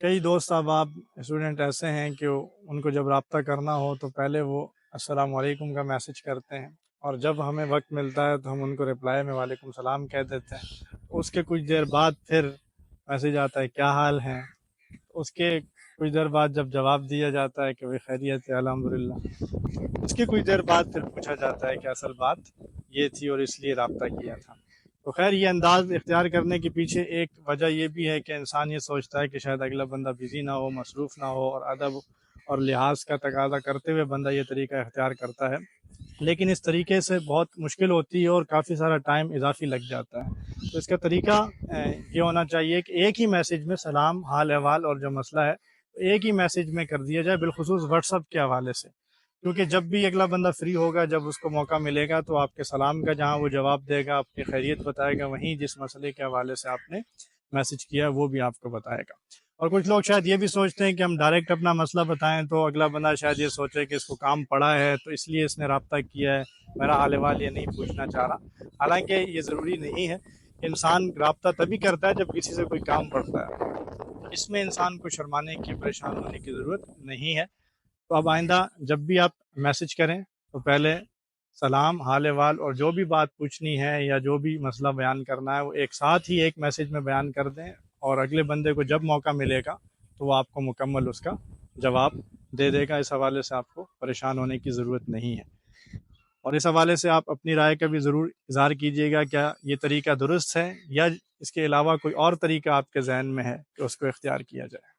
کئی دوست احباب اسٹوڈنٹ ایسے ہیں کہ ان کو جب رابطہ کرنا ہو تو پہلے وہ السلام علیکم کا میسج کرتے ہیں، اور جب ہمیں وقت ملتا ہے تو ہم ان کو رپلائی میں وعلیکم السلام کہہ دیتے ہیں۔ اس کے کچھ دیر بعد پھر میسج آتا ہے کیا حال ہیں، اس کے کچھ دیر بعد جب جواب دیا جاتا ہے کہ وہ خیریت ہے الحمدللہ، اس کے کچھ دیر بعد پھر پوچھا جاتا ہے کہ اصل بات یہ تھی اور اس لیے رابطہ کیا تھا۔ تو خیر یہ انداز اختیار کرنے کے پیچھے ایک وجہ یہ بھی ہے کہ انسان یہ سوچتا ہے کہ شاید اگلا بندہ بزی نہ ہو، مصروف نہ ہو، اور ادب اور لحاظ کا تقاضا کرتے ہوئے بندہ یہ طریقہ اختیار کرتا ہے، لیکن اس طریقے سے بہت مشکل ہوتی ہے اور کافی سارا ٹائم اضافی لگ جاتا ہے۔ تو اس کا طریقہ یہ ہونا چاہیے کہ ایک ہی میسج میں سلام، حال احوال اور جو مسئلہ ہے ایک ہی میسج میں کر دیا جائے، بالخصوص واٹس ایپ کے حوالے سے، کیونکہ جب بھی اگلا بندہ فری ہوگا، جب اس کو موقع ملے گا تو آپ کے سلام کا جہاں وہ جواب دے گا، اپنی خیریت بتائے گا، وہیں جس مسئلے کے حوالے سے آپ نے میسج کیا وہ بھی آپ کو بتائے گا۔ اور کچھ لوگ شاید یہ بھی سوچتے ہیں کہ ہم ڈائریکٹ اپنا مسئلہ بتائیں تو اگلا بندہ شاید یہ سوچے کہ اس کو کام پڑا ہے تو اس لیے اس نے رابطہ کیا ہے، میرا حال احوال یہ نہیں پوچھنا چاہ رہا۔ حالانکہ یہ ضروری نہیں ہے، انسان رابطہ تبھی کرتا ہے جب کسی سے کوئی کام پڑتا ہے، اس میں انسان کو شرمانے کی، پریشان ہونے کی ضرورت نہیں ہے۔ تو اب آئندہ جب بھی آپ میسج کریں تو پہلے سلام، حال احوال اور جو بھی بات پوچھنی ہے یا جو بھی مسئلہ بیان کرنا ہے وہ ایک ساتھ ہی ایک میسج میں بیان کر دیں، اور اگلے بندے کو جب موقع ملے گا تو وہ آپ کو مکمل اس کا جواب دے دے گا۔ اس حوالے سے آپ کو پریشان ہونے کی ضرورت نہیں ہے، اور اس حوالے سے آپ اپنی رائے کا بھی ضرور اظہار کیجیے گا، کیا یہ طریقہ درست ہے یا اس کے علاوہ کوئی اور طریقہ آپ کے ذہن میں ہے کہ اس کو اختیار کیا جائے۔